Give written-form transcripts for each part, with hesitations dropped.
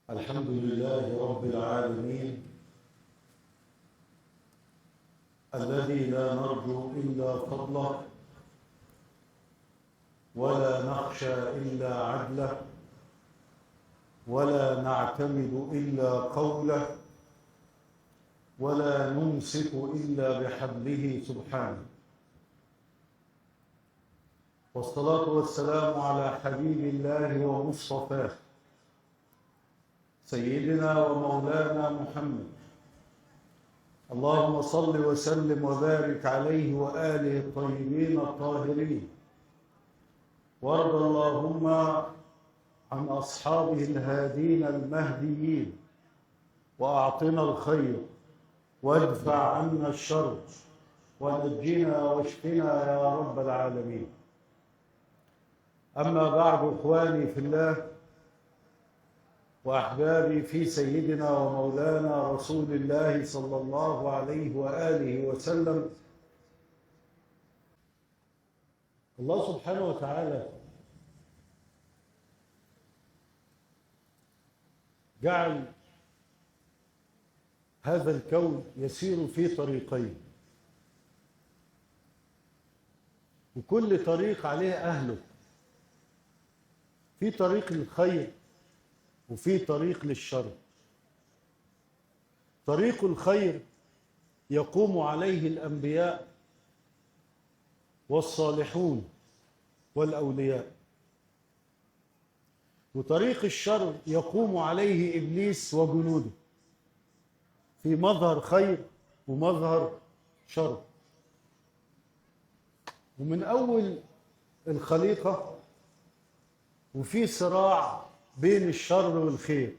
الحمد لله رب العالمين الذي لا نرجو إلا فضله ولا نخشى إلا عدله ولا نعتمد إلا قوله ولا نمسك إلا بحبله سبحانه. والصلاة والسلام على حبيب الله ومصطفاه سيدنا ومولانا محمد. اللهم صل وسلم وبارك عليه وآله الطيبين الطاهرين، وارض اللهم عن أصحابه الهادين المهديين، وأعطنا الخير وادفع عنا الشر ونجنا واشفنا يا رب العالمين. أما بعد، إخواني في الله وأحبابي في سيدنا ومولانا رسول الله صلى الله عليه وآله وسلم، الله سبحانه وتعالى جعل هذا الكون يسير في طريقين، وكل طريق عليه أهله، في طريق للخير وفي طريق للشر. طريق الخير يقوم عليه الأنبياء والصالحون والأولياء، وطريق الشر يقوم عليه إبليس وجنوده في مظهر خير ومظهر شر. ومن أول الخليقة وفي صراع بين الشر والخير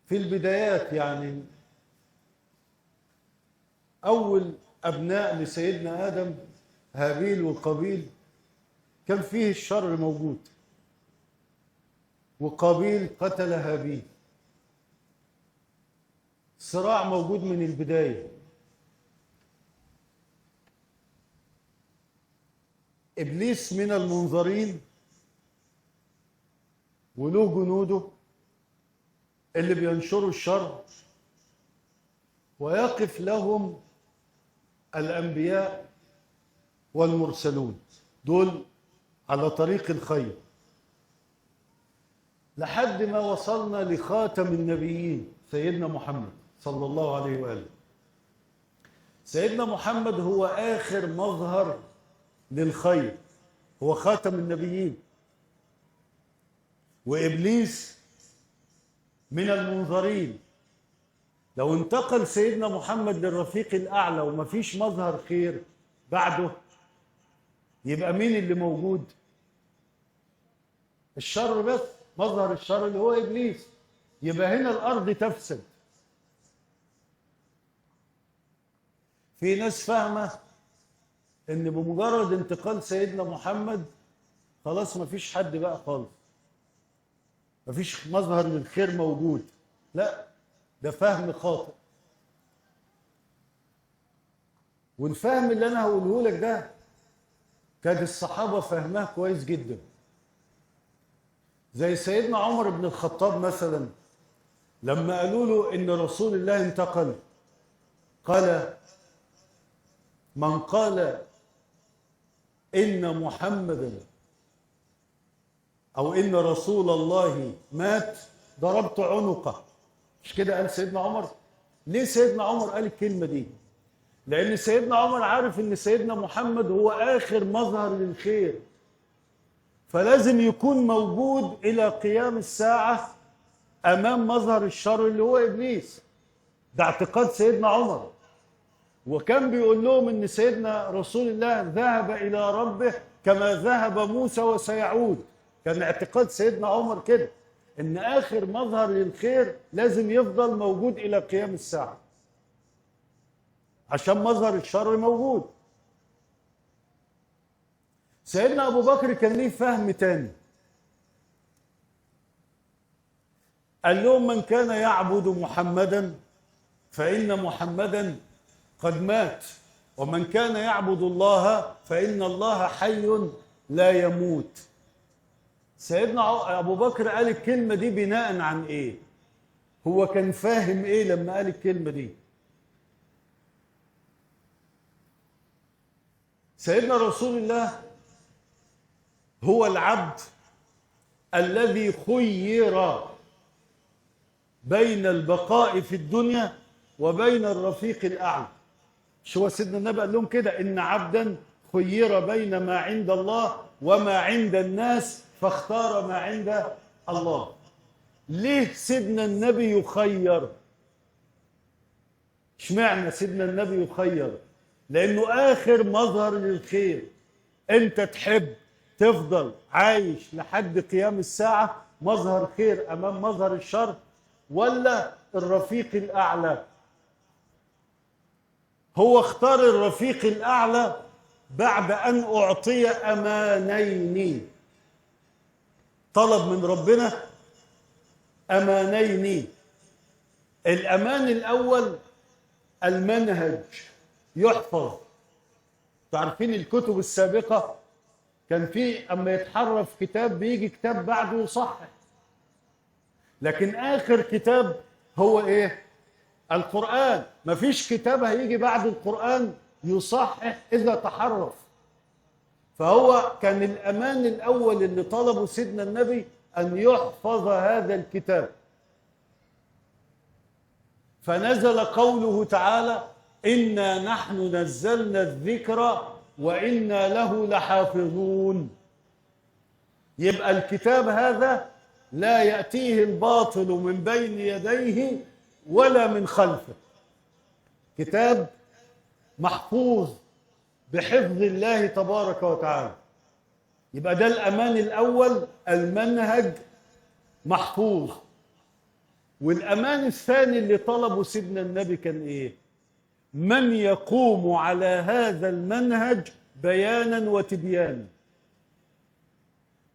في البدايات. يعني أول أبناء لسيدنا آدم هابيل وقابيل كان فيه الشر موجود، وقابيل قتل هابيل. صراع موجود من البداية. إبليس من المنظرين وله جنوده اللي بينشروا الشر، ويقف لهم الأنبياء والمرسلون دول على طريق الخير، لحد ما وصلنا لخاتم النبيين سيدنا محمد صلى الله عليه وآله. سيدنا محمد هو آخر مظهر للخير، هو خاتم النبيين. وإبليس من المنظرين. لو انتقل سيدنا محمد للرفيق الأعلى وما فيش مظهر خير بعده، يبقى مين اللي موجود؟ الشر بس، مظهر الشر اللي هو إبليس. يبقى هنا الأرض تفسد. في ناس فاهمة إن بمجرد انتقال سيدنا محمد خلاص ما فيش حد بقى خالص، مفيش مظهر للخير موجود. لا، ده فهم خاطئ. والفهم اللي انا هقوله لك ده كان الصحابه فهماه كويس جدا. زي سيدنا عمر بن الخطاب مثلا، لما قالوا له ان رسول الله انتقل، قال: من قال ان محمدا أو إن رسول الله مات ضربت عنقه. مش كده قال سيدنا عمر؟ ليه سيدنا عمر قال الكلمة دي؟ لأن سيدنا عمر عارف إن سيدنا محمد هو آخر مظهر للخير، فلازم يكون موجود إلى قيام الساعة أمام مظهر الشر اللي هو إبليس. ده اعتقاد سيدنا عمر. وكان بيقول لهم إن سيدنا رسول الله ذهب إلى ربه كما ذهب موسى وسيعود. كان اعتقاد سيدنا عمر كده، ان اخر مظهر للخير لازم يفضل موجود الى قيام الساعه عشان مظهر الشر موجود. سيدنا ابو بكر كان ليه فهم تاني. قال لهم: من كان يعبد محمدا فان محمدا قد مات، ومن كان يعبد الله فان الله حي لا يموت. سيدنا أبو بكر قال الكلمة دي بناء عن إيه؟ هو كان فاهم إيه لما قال الكلمة دي؟ سيدنا رسول الله هو العبد الذي خير بين البقاء في الدنيا وبين الرفيق الأعلى. مش هو سيدنا النبي قال لهم كده: إن عبدا خير بين ما عند الله وما عند الناس فاختار ما عند الله. ليه سيدنا النبي يخير؟ اشمعنى سيدنا النبي يخير؟ لأنه آخر مظهر للخير. أنت تحب تفضل عايش لحد قيام الساعة مظهر خير أمام مظهر الشر، ولا الرفيق الأعلى؟ هو اختار الرفيق الأعلى بعد أن أعطي أمانين. طلب من ربنا أمانين. الأمان الأول المنهج يحفظ. تعرفين الكتب السابقة كان في أما يتحرف كتاب بيجي كتاب بعده يصحح، لكن آخر كتاب هو إيه؟ القرآن. مفيش كتاب هيجي بعد القرآن يصحح إذا تحرف. فهو كان الأمان الأول اللي طلبه سيدنا النبي أن يحفظ هذا الكتاب. فنزل قوله تعالى: إنا نحن نزلنا الذكر وإنا له لحافظون. يبقى الكتاب هذا لا يأتيه الباطل من بين يديه ولا من خلفه. كتاب محفوظ بحفظ الله تبارك وتعالى. يبقى ده الأمان الأول، المنهج محفوظ. والأمان الثاني اللي طلبه سيدنا النبي كان إيه؟ من يقوم على هذا المنهج بيانا وتبيانا.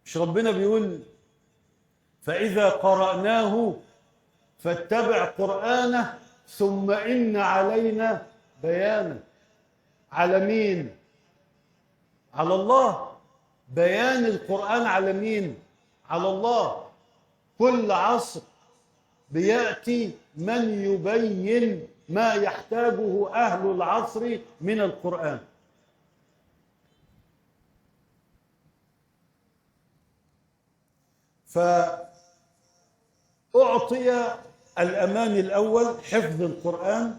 مش ربنا بيقول: فإذا قرأناه فاتبع قرآنه ثم إن علينا بيانه. على مين؟ على الله. بيان القرآن على مين؟ على الله. كل عصر بيأتي من يبين ما يحتاجه أهل العصر من القرآن. فأعطي الأمان الأول حفظ القرآن: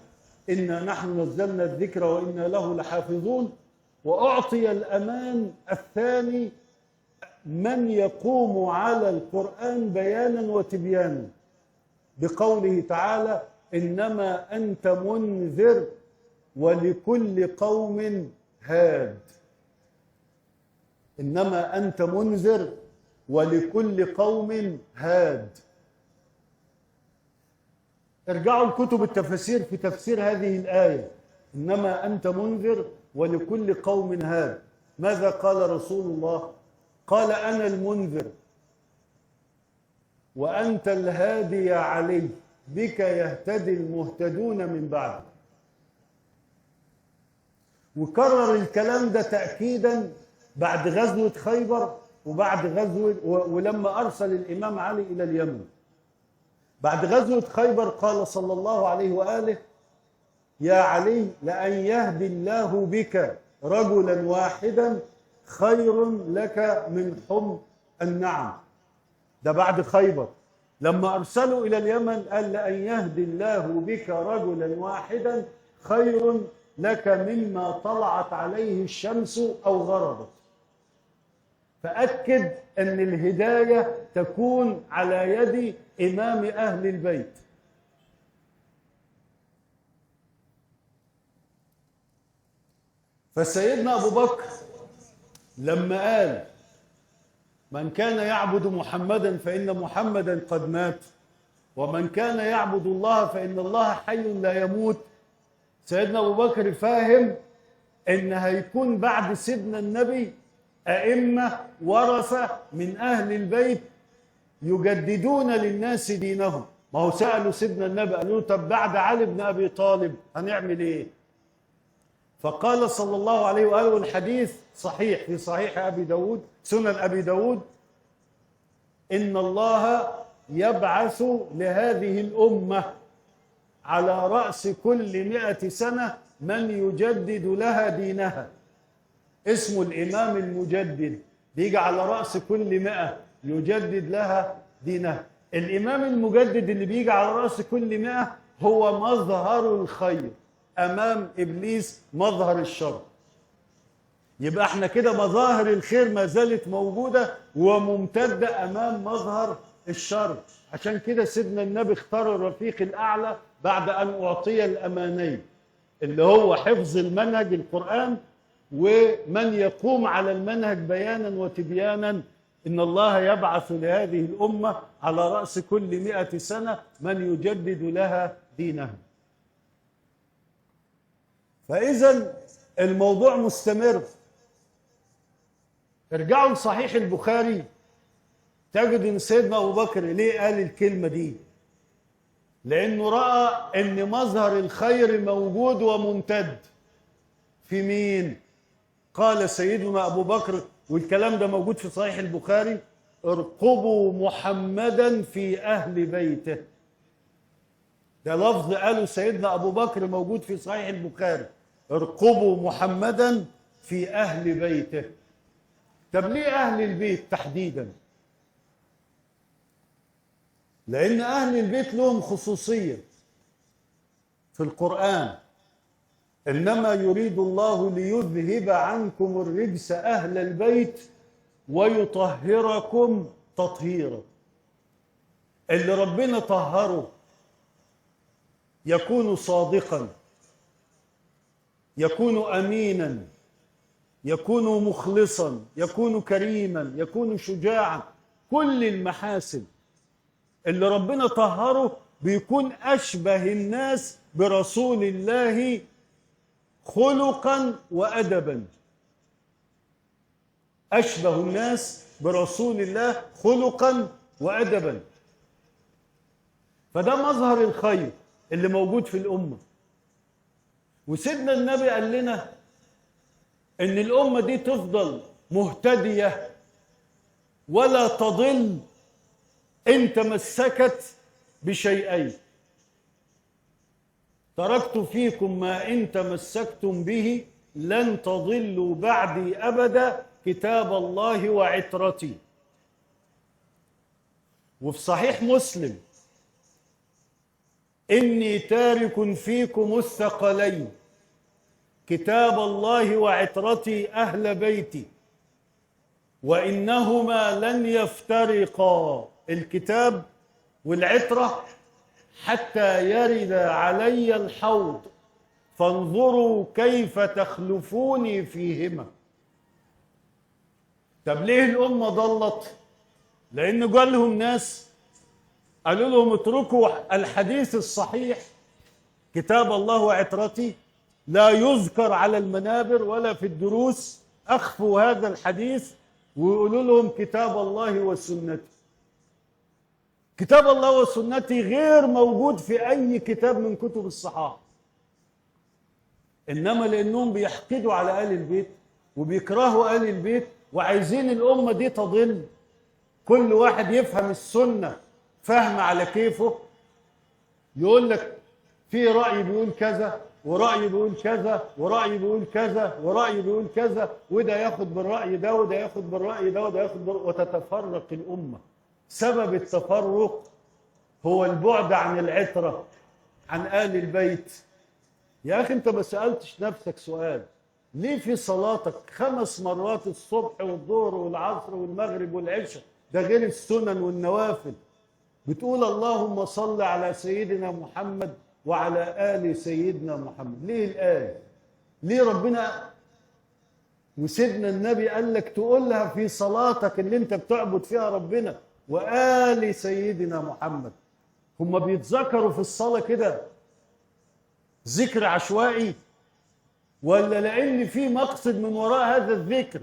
إنا نحن نزلنا الذكر وإنا له لحافظون. وأعطي الأمان الثاني من يقوم على القرآن بيانا وتبيانا، بقوله تعالى: إنما أنت منذر ولكل قوم هاد. إنما أنت منذر ولكل قوم هاد. ارجعوا لكتب التفاسير في تفسير هذه الآية: إنما أنت منذر ولكل قوم هاد. ماذا قال رسول الله؟ قال: أنا المنذر وأنت الهادي يا علي، بك يهتدي المهتدون من بعد. وكرر الكلام ده تأكيدا بعد غزوة خيبر، وبعد غزوة ولما أرسل الإمام علي إلى اليمن. بعد غزوة خيبر قال صلى الله عليه وآله: يا علي، لأن يهدي الله بك رجلا واحدا خير لك من حمر النعم. ده بعد خيبر. لما أرسلوا إلى اليمن قال: لأن يهدي الله بك رجلا واحدا خير لك مما طلعت عليه الشمس أو غربت. فأكد أن الهداية تكون على يد إمام أهل البيت. فسيدنا أبو بكر لما قال: من كان يعبد محمدا فإن محمدا قد مات، ومن كان يعبد الله فإن الله حي لا يموت، سيدنا أبو بكر فاهم إن هيكون بعد سيدنا النبي أئمة ورثة من أهل البيت يجددون للناس دينهم. ما هو سألوا سيدنا النبي قالوا له: طب بعد علي بن أبي طالب هنعمل إيه؟ فقال صلى الله عليه وآله، والحديث صحيح في صحيح أبي داود، سنن أبي داود: إن الله يبعث لهذه الأمة على رأس كل 100 سنة من يجدد لها دينها. اسمه الإمام المجدد، بيجي على رأس كل 100 يجدد لها دينها. الإمام المجدد اللي بيجي على رأس كل 100 هو مظهر الخير أمام إبليس مظهر الشر. يبقى احنا كده مظاهر الخير ما زالت موجودة وممتدة أمام مظهر الشر. عشان كده سيدنا النبي اختار الرفيق الأعلى بعد أن أعطي الأمانين، اللي هو حفظ المنهج القرآن ومن يقوم على المنهج بيانا وتبيانا. إن الله يبعث لهذه الأمة على رأس كل 100 سنة من يجدد لها دينها. فإذا الموضوع مستمر. ارجعوا لصحيح البخاري تجد ان سيدنا ابو بكر ليه قال الكلمه دي؟ لانه راى ان مظهر الخير موجود وممتد في مين؟ قال سيدنا ابو بكر، والكلام ده موجود في صحيح البخاري: ارقبوا محمدا في اهل بيته. ده لفظ قاله سيدنا ابو بكر موجود في صحيح البخاري: ارقبوا محمدا في اهل بيته. طب ليه أهل البيت تحديداً؟ لأن أهل البيت لهم خصوصية في القرآن: إنما يريد الله ليذهب عنكم الرجس أهل البيت ويطهركم تطهيرا. اللي ربنا طهره يكون صادقاً، يكون أميناً، يكون مخلصا، يكون كريما، يكون شجاعا. كل المحاسن اللي ربنا طهره بيكون أشبه الناس برسول الله خلقا وأدبا. أشبه الناس برسول الله خلقا وأدبا. فده مظهر الخير اللي موجود في الأمة. وسيدنا النبي قال لنا إن الأمة دي تفضل مهتدية ولا تضل إن تمسكت بشيئين: تركت فيكم ما إن تمسكتم به لن تضلوا بعدي أبدا، كتاب الله وعترتي. وفي صحيح مسلم: إني تارك فيكم الثقلين، كتاب الله وعترتي أهل بيتي، وإنهما لن يفترقا، الكتاب والعترة، حتى يرد علي الحوض، فانظروا كيف تخلفوني فيهما. طب ليه الأمة ضلت؟ لأن قال لهم ناس قالوا لهم اتركوا الحديث الصحيح كتاب الله وعترتي، لا يذكر على المنابر ولا في الدروس، أخفوا هذا الحديث ويقولوا لهم كتاب الله وسنتي. كتاب الله وسنتي غير موجود في أي كتاب من كتب الصحابة، إنما لأنهم بيحقدوا على آل البيت وبيكرهوا آل البيت وعايزين الأمة دي تضل، كل واحد يفهم السنة فهم على كيفه، يقول لك في رأي بيقول كذا ورأي بيقول كذا ورأي بيقول كذا ورأي بيقول كذا، وده ياخد بالرأي ده وده ياخد بالرأي ده وده ياخد وتتفرق الأمة. سبب التفرق هو البعد عن العترة، عن آل البيت. يا أخي أنت ما سألتش نفسك سؤال: ليه في صلاتك 5 مرات الصبح والظهر والعصر والمغرب والعشاء، ده غير السنن والنوافل، بتقول اللهم صل على سيدنا محمد وعلى آل سيدنا محمد؟ ليه الآل؟ ليه ربنا وسيدنا النبي قال لك تقولها في صلاتك اللي انت بتعبد فيها ربنا وآل سيدنا محمد؟ هم بيتذكروا في الصلاة كده ذكر عشوائي، ولا لأن في مقصد من وراء هذا الذكر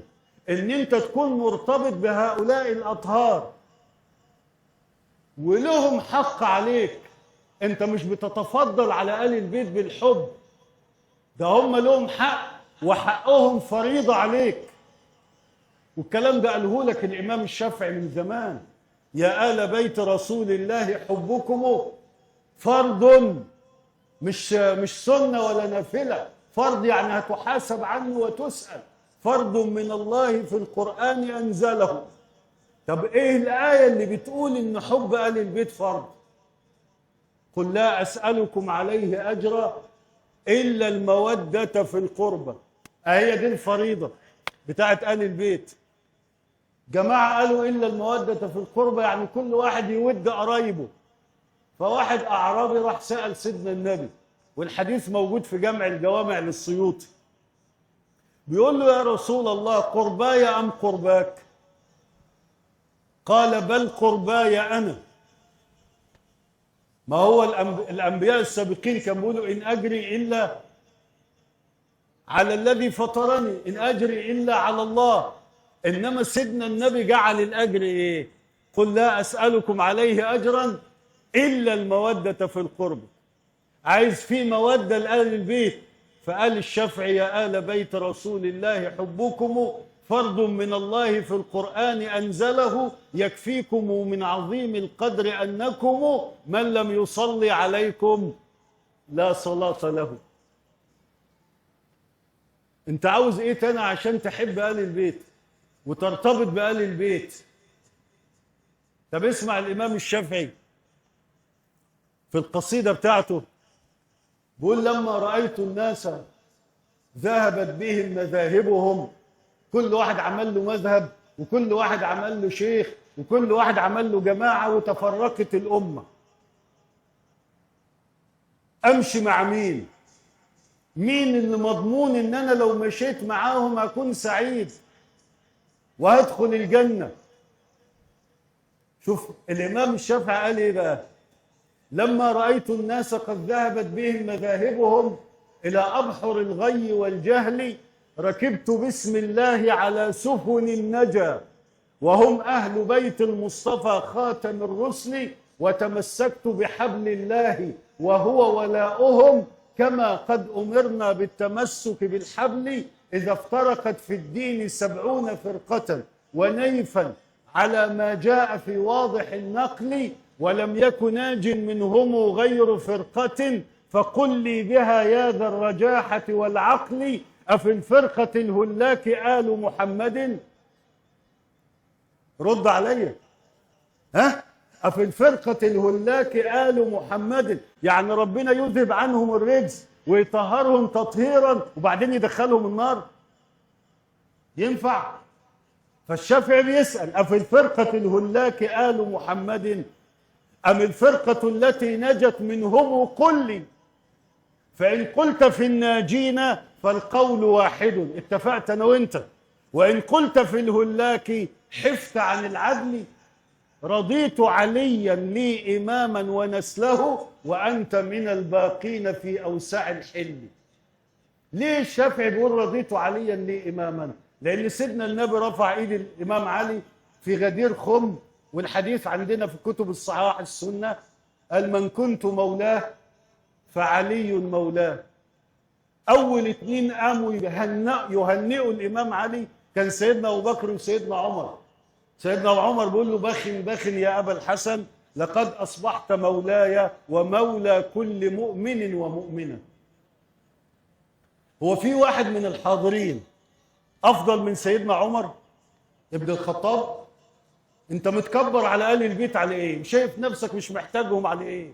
ان انت تكون مرتبط بهؤلاء الأطهار ولهم حق عليك؟ انت مش بتتفضل على آل البيت بالحب، ده هم لهم حق وحقهم فريضة عليك. والكلام ده قاله لك الإمام الشافعي من زمان، يا آل بيت رسول الله حبكم فرض، مش سنة ولا نافلة، فرض يعني هتحاسب عنه وتسأل، فرض من الله في القرآن أنزله. طب إيه الآية اللي بتقول إن حب آل البيت فرض؟ قل لا أسألكم عليه أجرا إلا المودة في القربى. هي دي الفريضة بتاعت آل البيت. جماعة قالوا إلا المودة في القربى يعني كل واحد يود قرايبه. فواحد أعرابي راح سأل سيدنا النبي، والحديث موجود في جمع الجوامع للسيوطي، بيقول له يا رسول الله قرباي أم قرباك؟ قال بل قرباي أنا. ما هو الأنبياء السابقين كانوا بيقولوا إن أجري إلا على الذي فطرني، إن أجري إلا على الله. إنما سيدنا النبي جعل الأجر إيه؟ قل لا أسألكم عليه أجرا إلا المودة في القرب. عايز فيه مودة لآل البيت، فقال الشافعي يا آل بيت رسول الله حبكم فرض من الله في القرآن أنزله يكفيكم من عظيم القدر أنكم من لم يصلي عليكم لا صلاة له. انت عاوز ايه تاني عشان تحب آل البيت وترتبط بآل البيت؟ طب اسمع الإمام الشافعي في القصيدة بتاعته بيقول لما رأيت الناس ذهبت بهم مذاهبهم، كل واحد عمل له مذهب وكل واحد عمل له شيخ وكل واحد عمل له جماعة وتفرقت الأمة، أمشي مع مين؟ مين اللي مضمون إن أنا لو مشيت معاهم هكون سعيد وهدخل الجنة؟ شوف الإمام الشافعي قال إيه بقى؟ لما رأيت الناس قد ذهبت بهم مذاهبهم إلى أبحر الغي والجهل ركبت بسم الله على سفن النجا وهم أهل بيت المصطفى خاتم الرسل وتمسكت بحبل الله وهو ولاؤهم كما قد أمرنا بالتمسك بالحبل إذا افترقت في الدين 70 فرقة ونيفا على ما جاء في واضح النقل ولم يكن ناج منهم غير فرقة فقل لي بها يا ذا الرجاحة والعقل أفي الفرقة الهلاك آل محمد؟ رد عليا. ها؟ أفي الفرقة الهلاك آل محمد، يعني ربنا يذهب عنهم الرجس ويطهرهم تطهيرا وبعدين يدخلهم النار؟ ينفع؟ فالشافعي بيسأل أفي الفرقة الهلاك آل محمد أم الفرقة التي نجت منهم كل؟ فإن قلت في الناجين فالقول واحد، اتفقت أنا وإنت، وإن قلت في الهلاك حفت عن العدل رضيت عليا لي إماما ونسله وأنت من الباقين في أوسع الحل. ليه الشافعي بيقول رضيت عليا لي إماما؟ لأن سيدنا النبي رفع إيد الإمام علي في غدير خم، والحديث عندنا في كتب الصحاح السنة قال من كنت مولاه فعلي مولاه. أول 2 قاموا يهنئوا الإمام علي كان سيدنا أبو بكر وسيدنا عمر. سيدنا عمر بيقول له بخن بخن يا أبا الحسن لقد أصبحت مولاي ومولى كل مؤمن ومؤمنة. هو في واحد من الحاضرين أفضل من سيدنا عمر ابن الخطاب؟ أنت متكبر على آل البيت على إيه؟ شايف نفسك مش محتاجهم على إيه؟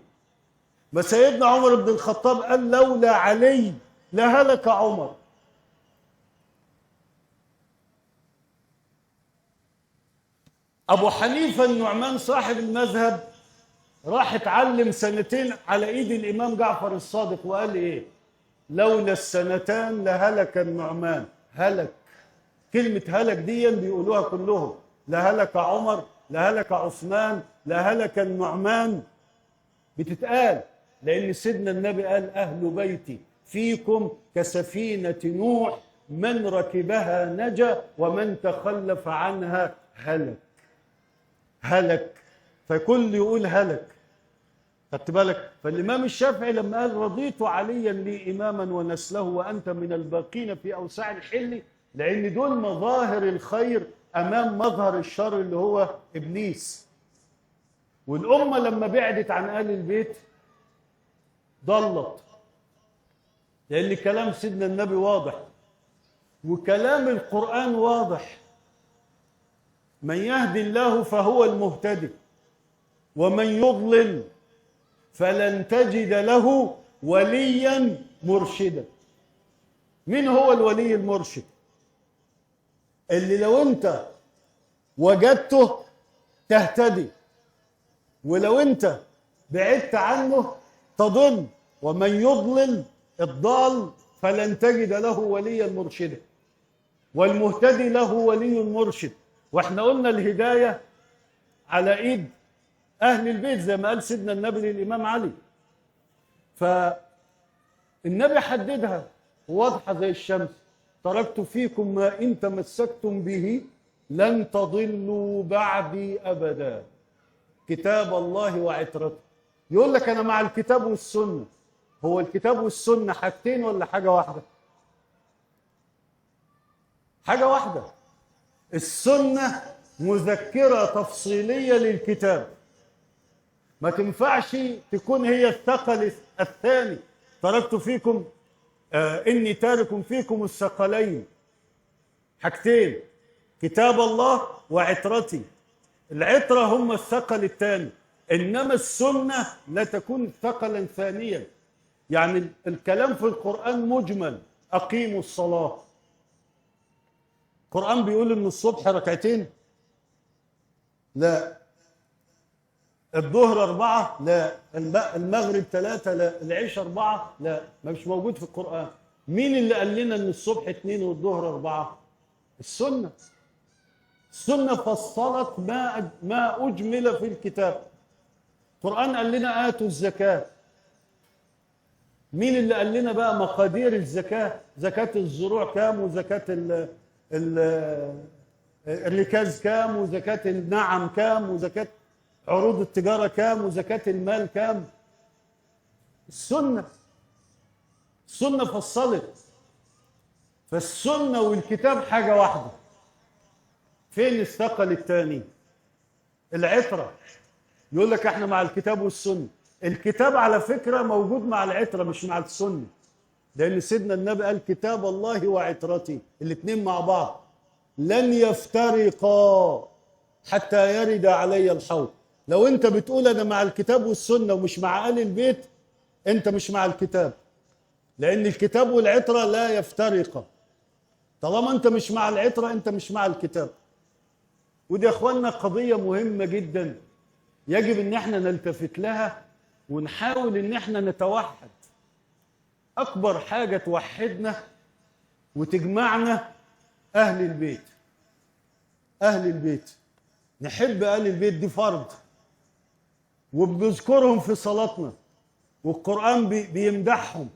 ما سيدنا عمر بن الخطاب قال لولا علي لهلك عمر. أبو حنيفة النعمان صاحب المذهب راح اتعلم 2 سنين على إيد الإمام جعفر الصادق وقال إيه؟ لولا السنتان لهلك النعمان. هلك، كلمة هلك دي بيقولوها كلهم، لهلك عمر لهلك عثمان لهلك النعمان، بتتقال لأن سيدنا النبي قال أهل بيتي فيكم كسفينة نوح من ركبها نجا ومن تخلف عنها هلك. هلك، فكل يقول هلك. خدت بالك؟ فالإمام الشافعي لما قال رضيت عليا لي إماما ونسله وأنت من الباقين في أوسع الحل، لأن دول مظاهر الخير أمام مظهر الشر اللي هو إبليس. والأمة لما بعدت عن آل البيت ضلت، لأن كلام سيدنا النبي واضح وكلام القرآن واضح. من يهدي الله فهو المهتدي ومن يضلل فلن تجد له وليا مرشدا. مين هو الولي المرشد؟ اللي لو انت وجدته تهتدي، ولو انت بعدت عنه تضل. ومن يضلل الضال فلن تجد له وليا مرشدا، والمهتدي له ولي مرشد. واحنا قلنا الهداية على ايد اهل البيت زي ما قال سيدنا النبي للامام علي. فالنبي حددها واضحة زي الشمس: تركت فيكم ما إن تمسكتم به لن تضلوا بعدي أبدا، كتاب الله وعترته. يقول لك أنا مع الكتاب والسنة. هو الكتاب والسنة حاجتين ولا حاجة واحدة؟ حاجة واحدة. السنة مذكرة تفصيلية للكتاب، ما تنفعش تكون هي الثقل الثاني. تركت فيكم إني تارك فيكم الثقلين، حاجتين: كتاب الله وعترتي. العترة هم الثقل الثاني، إنما السنة لا تكون ثقلا ثانيا. يعني الكلام في القرآن مجمل: أقيموا الصلاة. القرآن بيقول إن الصبح ركعتين؟ لا. الظهر 4؟ لا. المغرب 3؟ لا. العشاء 4؟ لا. مش موجود في القرآن. مين اللي قال لنا إن الصبح 2 والظهر 4؟ السنة. السنة فصلت ما أجمل في الكتاب. القرآن قال لنا آتوا الزكاة. مين اللي قال لنا بقى مقادير الزكاة؟ زكاة الزروع كام، وزكاة الركاز كام، وزكاة النعم كام، وزكاة عروض التجارة كام، وزكاة المال كام؟ السنة. السنة فصلت. فالسنة والكتاب حاجة واحدة. فين الثقل الثاني؟ العترة. يقول لك احنا مع الكتاب والسنة. الكتاب على فكرة موجود مع العترة مش مع السنة، لأن سيدنا النبي قال كتاب الله وعترتي، الاثنين مع بعض لن يفترقا حتى يرد علي الحوض. لو انت بتقول انا مع الكتاب والسنة ومش مع آل البيت، انت مش مع الكتاب، لأن الكتاب والعترة لا يفترقا. طالما انت مش مع العترة انت مش مع الكتاب. ودي يا اخوانا قضية مهمة جدا يجب ان احنا نلتفت لها ونحاول ان احنا نتوحد. اكبر حاجة توحدنا وتجمعنا اهل البيت. اهل البيت نحب اهل البيت، دي فرض، وبنذكرهم في صلاتنا، والقرآن بيمدحهم.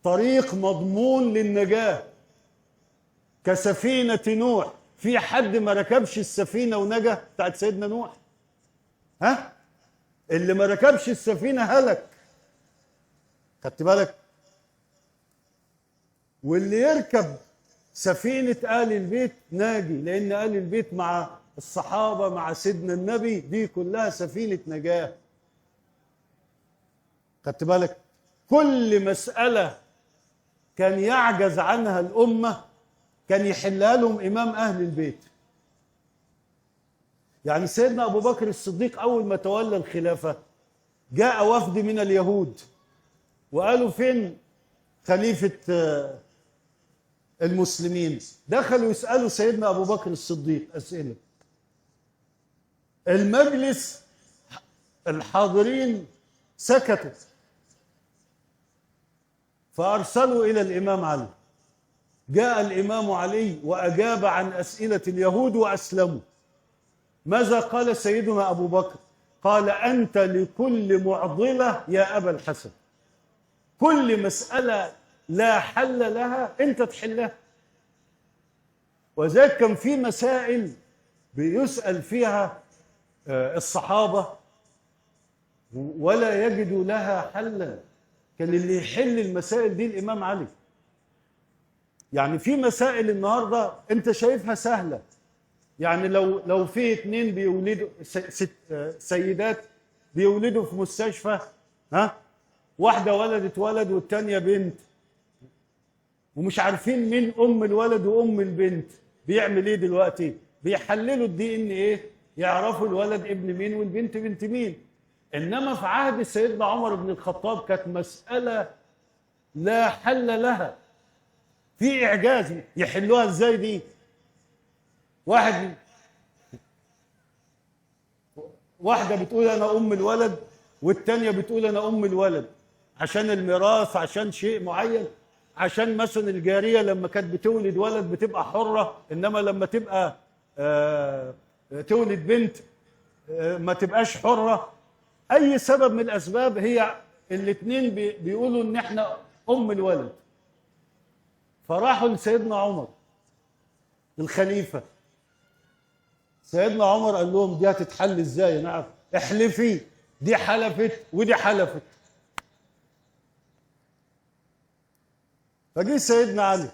طريق مضمون للنجاة كسفينة نوح. في حد ما ركبش السفينة ونجا بتاعت سيدنا نوح؟ ها؟ اللي ما ركبش السفينة هلك. خدت بالك؟ واللي يركب سفينة آل البيت ناجي، لأن آل البيت مع الصحابة مع سيدنا النبي دي كلها سفينة نجاة. خدت بالك؟ كل مسألة كان يعجز عنها الأمة كان يحلها لهم إمام أهل البيت. يعني سيدنا أبو بكر الصديق أول ما تولى الخلافة جاء وفد من اليهود وقالوا فين خليفة المسلمين؟ دخلوا يسألوا سيدنا أبو بكر الصديق أسئلة. المجلس الحاضرين سكتوا، فأرسلوا إلى الإمام علي. جاء الإمام علي وأجاب عن أسئلة اليهود وأسلموا. ماذا قال سيدنا أبو بكر؟ قال: أنت لكل معضلة يا أبا الحسن. كل مسألة لا حل لها أنت تحلها. وذلك كان في مسائل بيسأل فيها الصحابة ولا يجدوا لها حلا، كان اللي يحل المسائل دي الإمام علي. يعني في مسائل النهاردة أنت شايفها سهلة، يعني لو في 2 بيولدوا سيدات بيولدوا في مستشفى، ها، واحده ولدت ولد والتانيه بنت، ومش عارفين مين ام الولد وام البنت، بيعمل ايه دلوقتي؟ بيحللوا الدي ان ايه، يعرفوا الولد ابن مين والبنت بنت مين. انما في عهد سيدنا عمر بن الخطاب كانت مساله لا حل لها، في اعجاز. يحلوها ازاي دي؟ واحده بتقول انا ام الولد، والتانيه بتقول انا ام الولد، عشان الميراث، عشان شيء معين، عشان مثلا الجاريه لما كانت بتولد ولد بتبقى حره، انما لما تبقى تولد بنت ما تبقاش حره. اي سبب من الاسباب، هي الاثنين بيقولوا ان احنا ام الولد. فراحوا لسيدنا عمر الخليفه. سيدنا عمر قال لهم دي هتتحل ازاي؟ نعم، احلفي. دي حلفت ودي حلفت. فجي سيدنا علي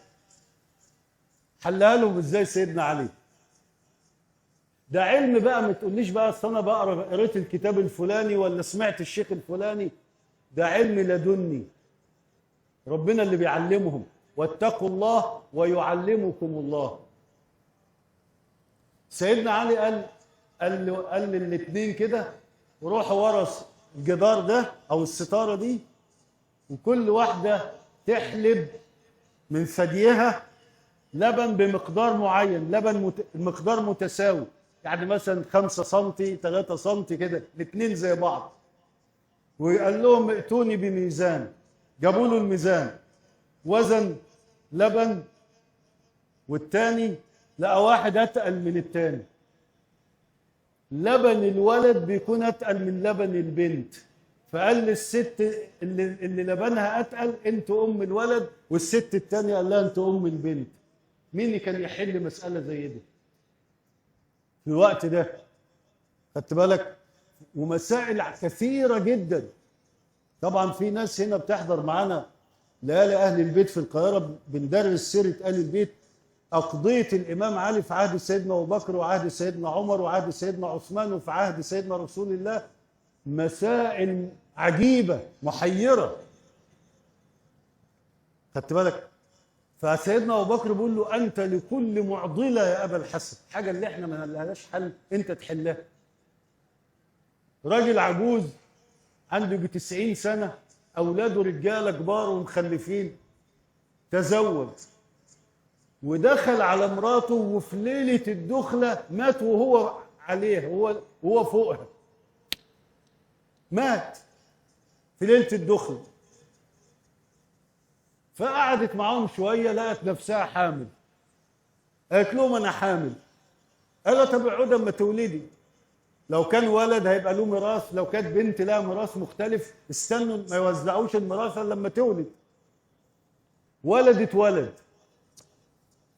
حلها لهم ازاي. سيدنا علي ده علم بقى، ما تقوليش بقى اصل انا قريت الكتاب الفلاني ولا سمعت الشيخ الفلاني، ده علم لدني، ربنا اللي بيعلمهم. واتقوا الله ويعلمكم الله. سيدنا علي قال للاثنين كده روحوا ورا الجدار ده او الستاره دي، وكل واحده تحلب من ثديها لبن بمقدار معين، لبن مقدار متساوي، يعني مثلا 5 سم 3 سم كده، الاثنين زي بعض. وقال لهم ائتوني بميزان. جابوا له الميزان، وزن لبن، والتاني لقى واحد اتقل من التاني. لبن الولد بيكون اتقل من لبن البنت، فقال للست اللي لبنها اتقل انت ام الولد، والست التانيه قال لها انت ام البنت. مين اللي كان يحل مساله زي دي في الوقت ده؟ خدت بالك؟ ومسائل كثيره جدا. طبعا في ناس هنا بتحضر معانا ليالي اهل البيت في القاهره، بندرس سيره اهل البيت، أقضية الإمام علي في عهد سيدنا أبو بكر وعهد سيدنا عمر وعهد سيدنا عثمان وفي عهد سيدنا رسول الله، مسائل عجيبة محيرة. خدت بالك؟ فسيدنا أبو بكر بيقول له أنت لكل معضلة يا أبا الحسن، حاجة اللي إحنا ما لهاش حل أنت تحلها. راجل عجوز عنده 90 سنة، أولاده رجالة كبار ومخلفين، تزوج ودخل على مراته، وفي ليلة الدخلة مات وهو عليها، وهو فوقها، مات في ليلة الدخلة. فقعدت معاهم شوية، لقت نفسها حامل. قالت لهم أنا حامل. قال طب اقعدي اما تولدي، لو كان ولد هيبقى له ميراث، لو كانت بنت لها ميراث مختلف، استنوا ما يوزعوش الميراث الا لما تولد. ولدت ولد،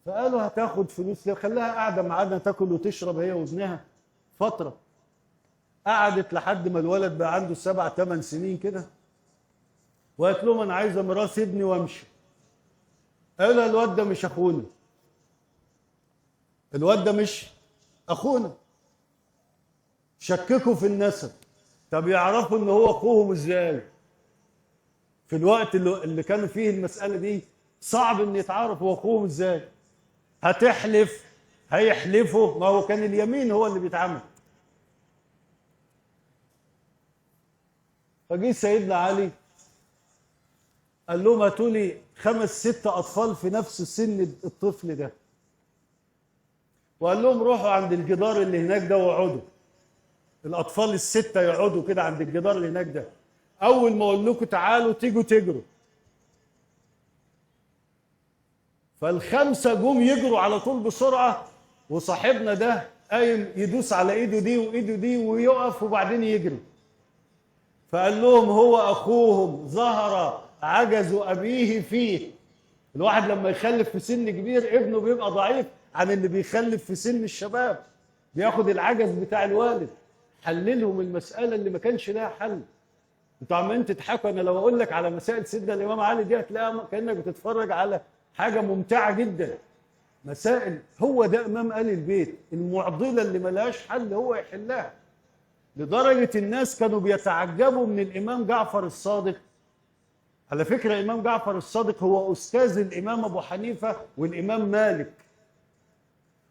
فقالوا هتاخد فلوس، خلاها قاعده معانا تاكل وتشرب هي وابنها فتره. قعدت لحد ما الولد بقى عنده 7 8 سنين كده، وقالت لهم انا عايزه ميراث ابني وامشي. قالوا الواد ده مش اخونا، الواد ده مش اخونا. شككوا في النسب. طب يعرفوا ان هو اخوهم ازاي؟ في الوقت اللي كانوا فيه المساله دي صعب ان يتعرف هو اخوهم ازاي. هتحلف، هيحلفوا، ما هو كان اليمين هو اللي بيتعمل. فجي سيدنا علي قال لهم هاتوا لي 5 6 اطفال في نفس سن الطفل ده، وقال لهم روحوا عند الجدار اللي هناك ده واقعدوا. الاطفال ال6 يقعدوا كده عند الجدار اللي هناك ده، اول ما اقول لكم تعالوا تيجوا تجروا. فال5 جم يجروا على طول بسرعه، وصاحبنا ده قايم يدوس على ايده دي وايده دي ويقف وبعدين يجري. فقال لهم هو اخوهم ظهر عجز ابيه فيه. الواحد لما يخلف في سن كبير ابنه بيبقى ضعيف عن اللي بيخلف في سن الشباب، بياخد العجز بتاع الوالد. حللهم المساله اللي ما كانش لها حل. انتوا عمالين تضحكوا. انا لو اقول لك على مسائل سيدنا الامام علي دي هتلاقيها كانك بتتفرج على حاجه ممتعه جدا. مسائل، هو ده امام ال البيت، المعضله اللي ملهاش حل هو يحلها. لدرجة الناس كانوا بيتعجبوا من الإمام جعفر الصادق. على فكرة الإمام جعفر الصادق هو أستاذ الإمام أبو حنيفة والإمام مالك،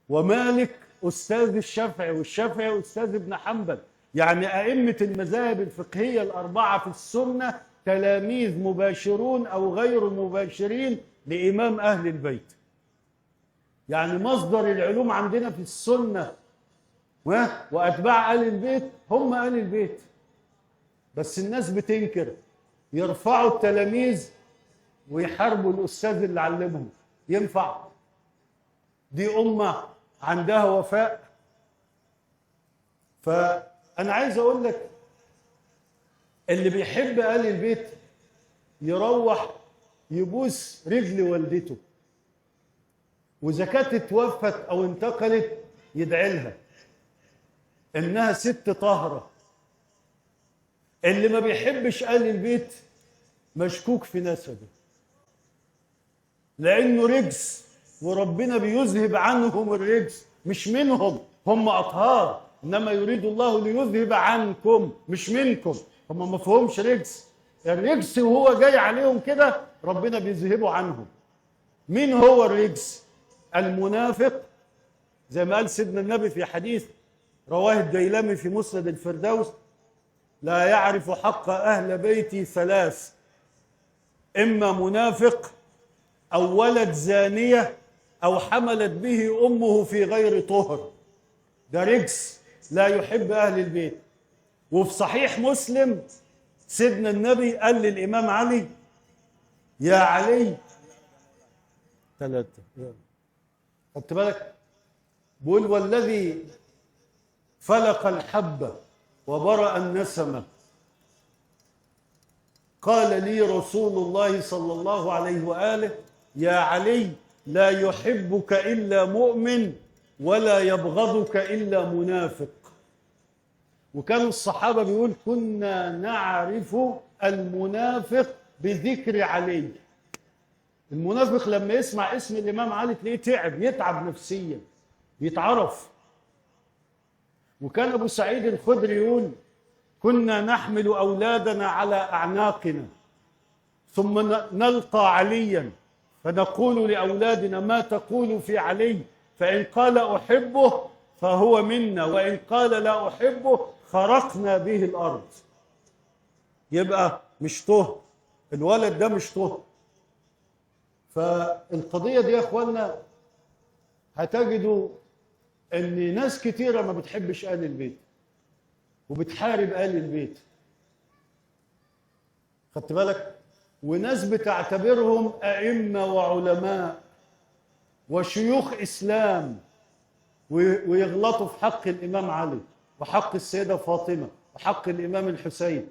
ومالك أستاذ الشافعي، والشافعي أستاذ ابن حنبل. يعني أئمة المذاهب الفقهية الأربعة في السنة تلاميذ مباشرون أو غير مباشرين لإمام أهل البيت. يعني مصدر العلوم عندنا في السنة وأتباع آل البيت هم آل البيت. بس الناس بتنكر، يرفعوا التلاميذ ويحاربوا الأستاذ اللي علمهم. ينفع؟ دي أمة عندها وفاء. فأنا عايز أقول لك اللي بيحب آل البيت يروح يبوس رجل والدته، وإذا كانت اتوفت أو انتقلت يدعي لها إنها ست طاهرة. اللي ما بيحبش آل البيت مشكوك في نسبه، لأنه رجس، وربنا بيذهب عنهم الرجس، مش منهم، هم أطهار، إنما يريد الله ليذهب عنكم مش منكم. هم ما فيهمش رجس، الرجس وهو جاي عليهم كده ربنا بيذهبه عنهم. مين هو الرجس؟ المنافق، زي ما قال سيدنا النبي في حديث رواه الديلمي في مسند الفردوس: لا يعرف حق أهل بيتي ثلاث: إما منافق، أو ولد زانية، أو حملت به أمه في غير طهر. ده رجس لا يحب أهل البيت. وفي صحيح مسلم سيدنا النبي قال للإمام علي: يا علي، ثلاثة، خدت بالك؟ بقول: والذي فلق الحبة وبرأ النسمة قال لي رسول الله صلى الله عليه وآله: يا علي، لا يحبك إلا مؤمن ولا يبغضك إلا منافق. وكانوا الصحابة بيقول: كنا نعرف المنافق بذكر علي. المنافق لما يسمع اسم الإمام علي تلاقيه يتعب نفسيا، يتعرف. وكان أبو سعيد الخدري يقول: كنا نحمل أولادنا على أعناقنا ثم نلقى عليا فنقول لأولادنا: ما تقول في علي؟ فإن قال أحبه فهو منا، وإن قال لا أحبه خرقنا به الأرض. يبقى مش طه، الولد ده مش طه. فالقضية دي يا أخوانا هتجدوا ان ناس كتيرة ما بتحبش آل البيت وبتحارب آل البيت، خدت بالك؟ وناس بتعتبرهم أئمة وعلماء وشيوخ إسلام، ويغلطوا في حق الإمام علي وحق السيدة فاطمة وحق الإمام الحسين،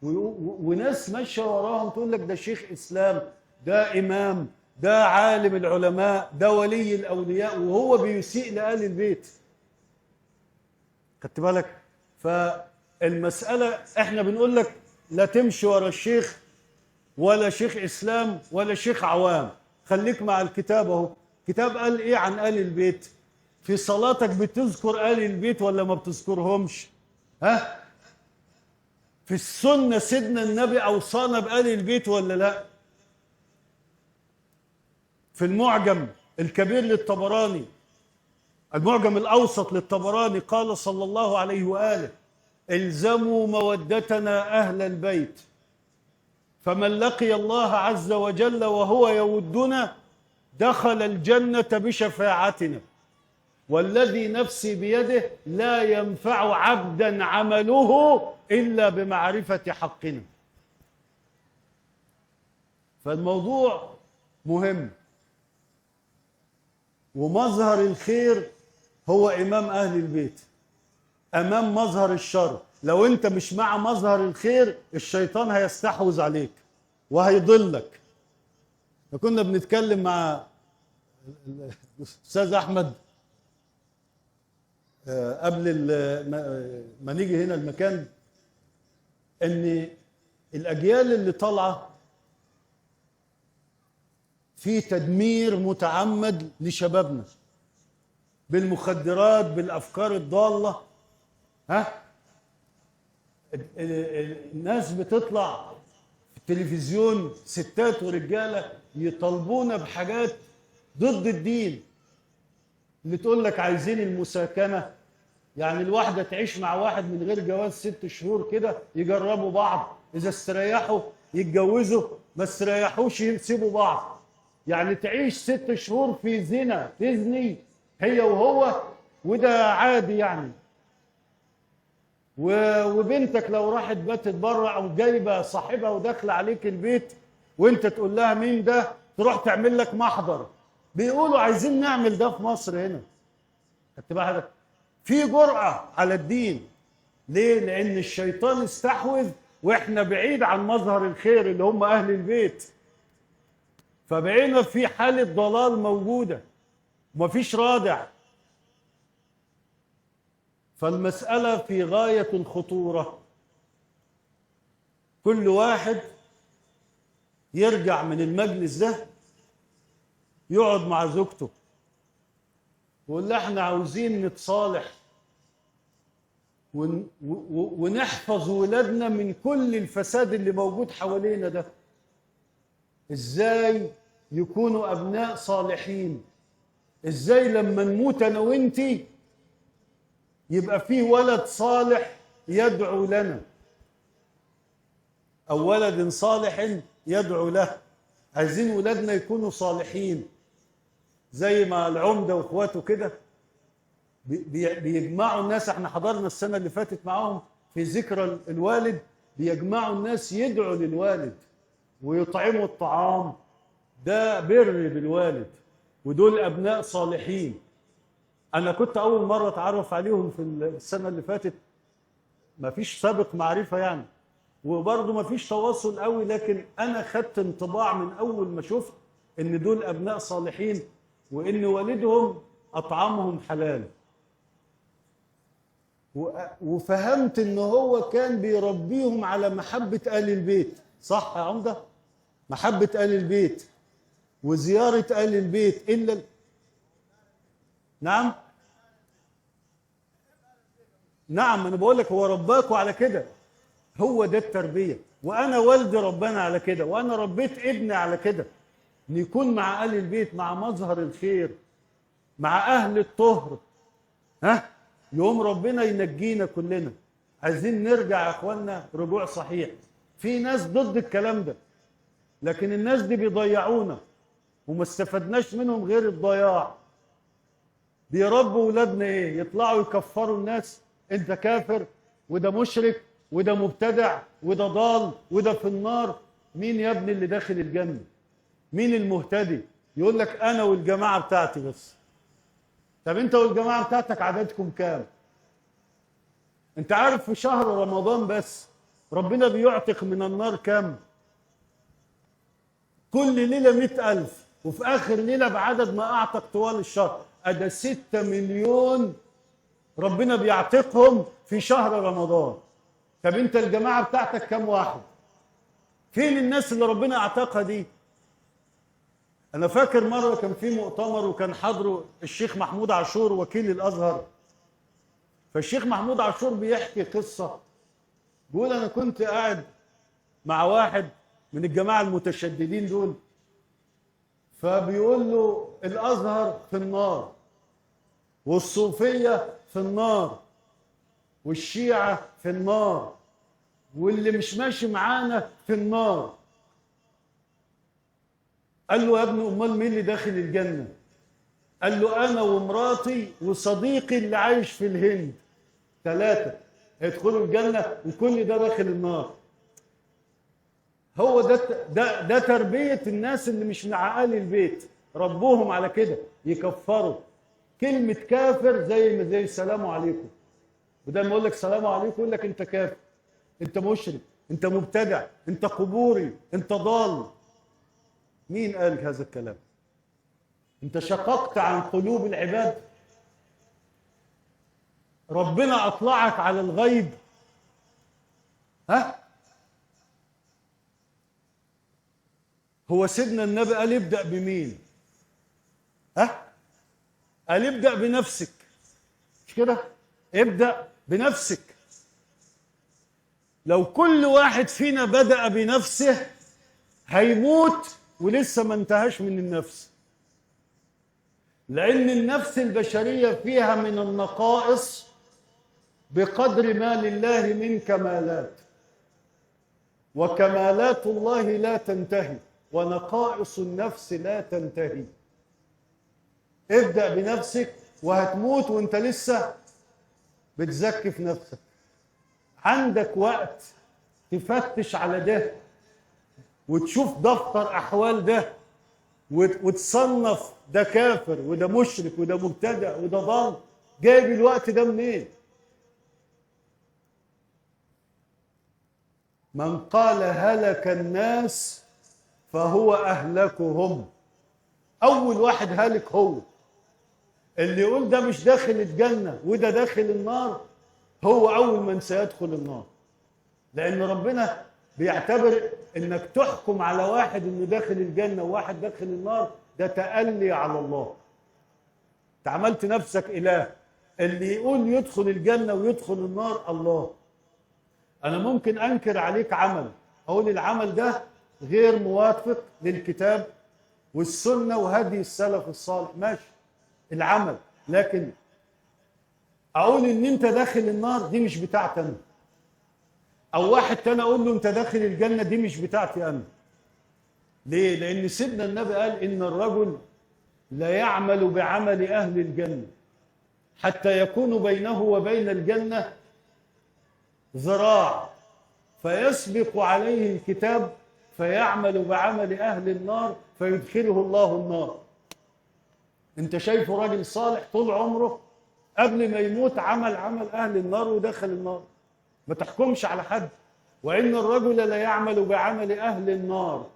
وناس ماشية وراهم تقول لك ده شيخ إسلام، ده إمام، ده عالم العلماء، ده ولي الأولياء، وهو بيسيء لآل البيت. خدت بالك؟ فالمسألة احنا بنقول لك لا تمشي ورا الشيخ ولا شيخ إسلام ولا شيخ عوام، خليك مع الكتاب اهو. كتاب قال ايه عن آل البيت؟ في صلاتك بتذكر آل البيت ولا ما بتذكرهمش؟ ها؟ في السنة سيدنا النبي أوصانا بآل البيت ولا لا؟ في المعجم الكبير للطبراني، المعجم الأوسط للطبراني، قال صلى الله عليه وآله: الزموا مودتنا أهل البيت، فمن لقي الله عز وجل وهو يودنا دخل الجنة بشفاعتنا، والذي نفسي بيده لا ينفع عبدا عمله إلا بمعرفة حقنا. فالموضوع مهم، ومظهر الخير هو إمام أهل البيت أمام مظهر الشر. لو أنت مش مع مظهر الخير الشيطان هيستحوذ عليك وهيضلك. كنا بنتكلم مع الأستاذ أحمد قبل ما نيجي هنا المكان، إن الأجيال اللي طالعة في تدمير متعمد لشبابنا بالمخدرات، بالأفكار الضالة، ها؟ الناس بتطلع في التلفزيون ستات ورجاله يطالبونا بحاجات ضد الدين، اللي تقول لك عايزين المساكنه، يعني الواحده تعيش مع واحد من غير جواز 6 شهور كده، يجربوا بعض، اذا استريحوا يتجوزوا، ما استريحوش يسيبوا بعض. يعني تعيش 6 شهور في زنا، تزني هي وهو، وده عادي يعني. وبنتك لو راحت باتت بره او جايبه صاحبها وداخله عليك البيت وانت تقول لها مين ده، تروح تعمل لك محضر. بيقولوا عايزين نعمل ده في مصر هنا. خدت بالك؟ في جرأة على الدين. ليه؟ لأن الشيطان استحوذ واحنا بعيد عن مظهر الخير اللي هم أهل البيت. فبقينا في حالة ضلال موجودة ومفيش رادع. فالمسألة في غاية الخطورة. كل واحد يرجع من المجلس ده يقعد مع زوجته ويقول لها احنا عاوزين نتصالح ونحفظ ولادنا من كل الفساد اللي موجود حوالينا ده. ازاي يكونوا ابناء صالحين؟ ازاي لما نموت انا وانتي يبقى في ولد صالح يدعو لنا، او ولد صالح يدعو له. عايزين ولادنا يكونوا صالحين زي ما العمده واخواته كده بيجمعوا الناس. احنا حضرنا السنه اللي فاتت معاهم في ذكرى الوالد، بيجمعوا الناس يدعوا للوالد ويطعموا الطعام. ده بر بالوالد، ودول ابناء صالحين. انا كنت اول مره اتعرف عليهم في السنه اللي فاتت، ما فيش سابق معرفه يعني، وبرضه ما فيش تواصل قوي، لكن انا خدت انطباع من اول ما شفت ان دول ابناء صالحين وان والدهم اطعمهم حلال. وفهمت ان هو كان بيربيهم على محبه ال البيت. صح يا عمده؟ محبه ال البيت وزياره ال البيت. الا نعم نعم، انا بقول لك هو رباكوا على كده. هو ده التربيه. وانا والدي ربنا على كده، وانا ربيت ابني على كده، ان يكون مع ال البيت، مع مظهر الخير، مع اهل الطهر. يوم ربنا ينجينا كلنا. عايزين نرجع يا اخوانا رجوع صحيح. في ناس ضد الكلام ده، لكن الناس دي بيضيعونا وما استفدناش منهم غير الضياع. بيربوا ولادنا ايه؟ يطلعوا يكفروا الناس، انت كافر وده مشرك وده مبتدع وده ضال وده في النار. مين يا ابني اللي داخل الجنة؟ مين المهتدي؟ يقول لك انا والجماعة بتاعتي بس. طب انت والجماعة بتاعتك عددكم كام؟ انت عارف في شهر رمضان بس ربنا بيعتق من النار كام؟ كل ليلة 100,000، وفي آخر ليلة بعدد ما أعتق طوال الشهر. أدا 6 مليون ربنا بيعتقهم في شهر رمضان. طب أنت الجماعة بتاعتك كام واحد؟ فين الناس اللي ربنا أعتقها دي؟ أنا فاكر مرة كان في مؤتمر وكان حضره الشيخ محمود عاشور وكيل الأزهر. فالشيخ محمود عاشور بيحكي قصة، بيقول أنا كنت قاعد مع واحد من الجماعة المتشددين دول، فبيقول له الأزهر في النار، والصوفية في النار، والشيعة في النار، واللي مش ماشي معانا في النار. قال له يا ابني أمال مين اللي داخل الجنة؟ قال له أنا ومراتي وصديقي اللي عايش في الهند، 3 هيدخلوا الجنة وكل ده داخل النار. هو ده تربية الناس اللي مش من عقال البيت. ربوهم على كده، يكفروا. كلمة كافر زي السلام عليكم. بدل ما يقول لك سلام عليكم يقول لك انت كافر، انت مشرك، انت مبتدع، انت قبوري، انت ضال. مين قال هذا الكلام؟ انت شققت عن قلوب العباد. ربنا اطلعك على الغيب. هو سيدنا النبي قال ابدأ بمين؟ قال ابدأ بنفسك. مش كده؟ ابدأ بنفسك. لو كل واحد فينا بدأ بنفسه هيموت ولسه ما انتهاش من النفس، لأن النفس البشرية فيها من النقائص بقدر ما لله من كمالات، وكمالات الله لا تنتهي ونقائص النفس لا تنتهي. ابدأ بنفسك وهتموت وانت لسه بتزكي في نفسك. عندك وقت تفتش على ده وتشوف دفتر أحوال ده وتصنف ده كافر وده مشرك وده مبتدع وده ضال. جايب الوقت ده منين؟ من قال هلك الناس فهو أهلكهم. أول واحد هالك هو اللي يقول ده مش داخل الجنة وده داخل النار، هو أول من سيدخل النار. لأن ربنا بيعتبر إنك تحكم على واحد إنه داخل الجنة وواحد داخل النار ده تألي على الله. أنت عملت نفسك إله. اللي يقول يدخل الجنة ويدخل النار الله. أنا ممكن أنكر عليك عمل، أقول العمل ده غير موافق للكتاب والسنة وهدي السلف الصالح، ماشي العمل، لكن أقول إن أنت داخل النار دي مش بتاعتي أنا. أو واحد تاني أقول له أنت داخل الجنة دي مش بتاعتي أنا. ليه؟ لأن سيدنا النبي قال إن الرجل لا يعمل بعمل أهل الجنة حتى يكون بينه وبين الجنة ذراع فيسبق عليه الكتاب فيعمل بعمل أهل النار فيدخله الله النار. أنت شايفه راجل صالح طول عمره قبل ما يموت عمل أهل النار ودخل النار. ما تحكمش على حد. وإن الرجل لا يعمل بعمل أهل النار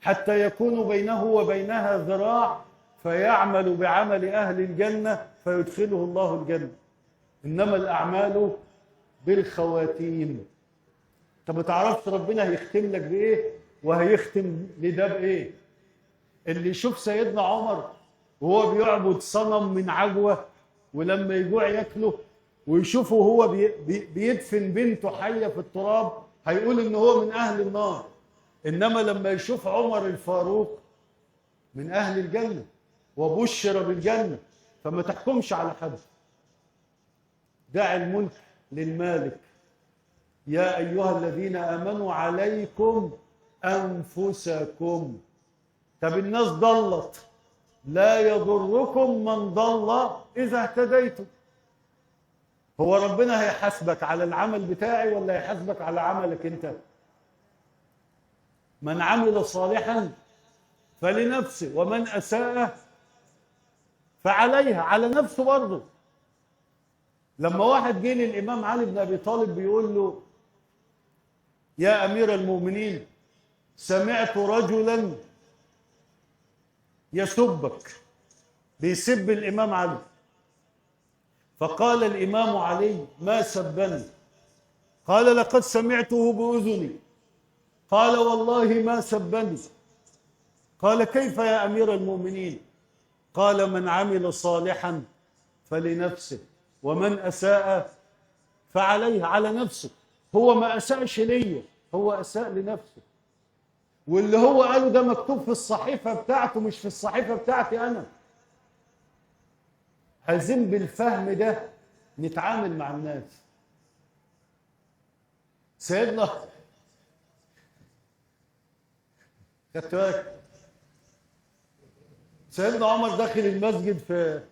حتى يكون بينه وبينها ذراع فيعمل بعمل أهل الجنة فيدخله الله الجنة. إنما الأعمال بالخواتيم. انت ما تعرفش ربنا هيختم لك بايه وهيختم لده بايه. اللي يشوف سيدنا عمر وهو بيعبد صنم من عجوه ولما يجوع ياكله، ويشوفه هو بيدفن بنته حيه في التراب هيقول ان هو من اهل النار. انما لما يشوف عمر الفاروق من اهل الجنه وبشر بالجنه. فما تحكمش على حد. دع الملك للمالك. يا أيها الذين آمنوا عليكم أنفسكم. طب الناس ضلت، لا يضركم من ضل إذا اهتديتم. هو ربنا هيحاسبك على العمل بتاعي ولا هيحاسبك على عملك أنت؟ من عمل صالحا فلنفسه ومن أساء فعليها، على نفسه برضه. لما واحد جه للإمام علي بن أبي طالب بيقول له يا أمير المؤمنين سمعت رجلا يسبك، بيسب الإمام علي. فقال الإمام علي ما سبني؟ قال لقد سمعته بأذني. قال والله ما سبني. قال كيف يا أمير المؤمنين؟ قال من عمل صالحا فلنفسه ومن أساء فعليه، على نفسه. هو ما أساءش ليا، هو أساء لنفسه. واللي هو قاله ده مكتوب في الصحيفة بتاعته مش في الصحيفة بتاعتي أنا. عايزين بالفهم ده نتعامل مع الناس. سيدنا خدت بالك؟ سيدنا عمر داخل المسجد، في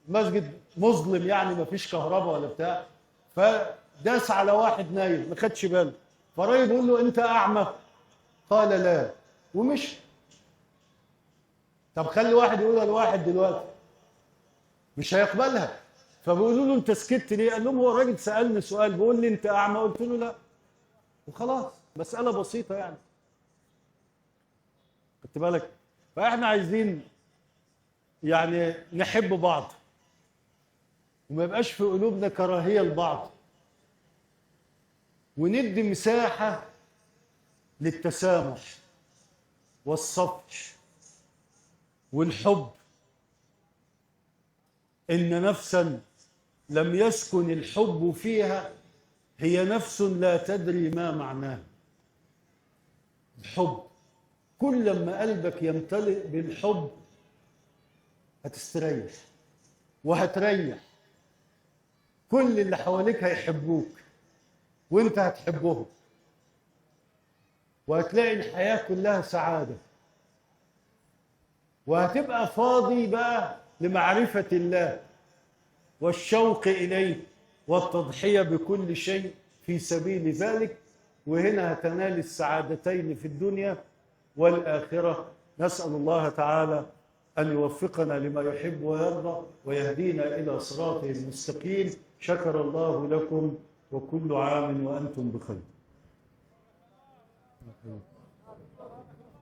مسجد مظلم يعني ما فيش كهرباء ولا بتاع، فداس على واحد نايم ما خدش باله، فالراجل بيقول له انت اعمى؟ قال لا، ومشي. طب خلي واحد يقولها لواحد دلوقتي مش هيقبلها. فبيقولوا له انت سكت ليه؟ قال لهم هو الراجل سالني سؤال بيقول لي انت اعمى، قلت له لا، وخلاص، مساله بسيطه يعني. خدت بالك؟ فاحنا عايزين يعني نحب بعض وما يبقاش في قلوبنا كراهيه لبعض، وندي مساحه للتسامح والصفح والحب. إن نفسا لم يسكن الحب فيها هي نفس لا تدري ما معناه. الحب، كل ما قلبك يمتلئ بالحب هتستريح وهتريح. كل اللي حواليك هيحبوك وانت هتحبهم، وهتلاقي الحياة كلها سعادة، وهتبقى فاضي بقى لمعرفة الله والشوق إليه والتضحية بكل شيء في سبيل ذلك. وهنا هتنال السعادتين في الدنيا والآخرة. نسأل الله تعالى أن يوفقنا لما يحب ويرضى ويهدينا إلى صراطه المستقيم. شكر الله لكم، وكل عام وأنتم بخير.